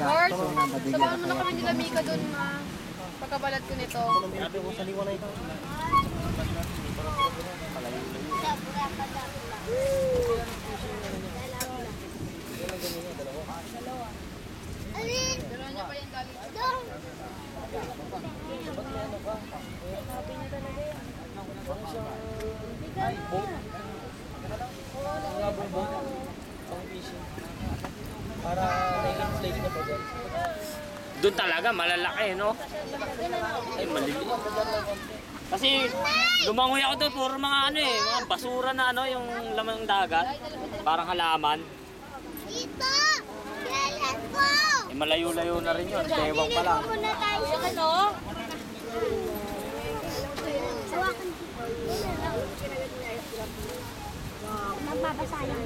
Lord, samahan mo na kami nila Mika dun, ma. Pagkabalat ko nito. Sabi ko sa liwanay ito. Dalawa niya pa yung galing. Sabi niya talaga yan. Ay, boat. Mga boat. Pang fishing. Para nakikita na pa dyan. Doon talaga, malalaki, no? Ay, maliliit. Kasi, lumangoy ako doon, puro mga ano eh, mga basura na ano, yung lamang dagat. Parang halaman. Dito! Yalas ko! Eh, malayo-layo na rin yun, bewang pa lang. Muna tayo sa ano? Magbabasa lang.